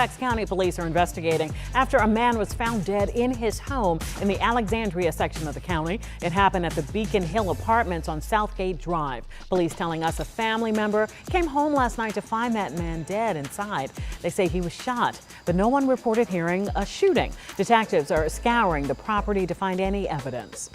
County police are investigating after a man was found dead in his home in the Alexandria section of the county. It happened at the Beacon Hill Apartments on Southgate Drive. Police telling us a family member came home last night to find that man dead inside. They say he was shot, but no one reported hearing a shooting. Detectives are scouring the property to find any evidence.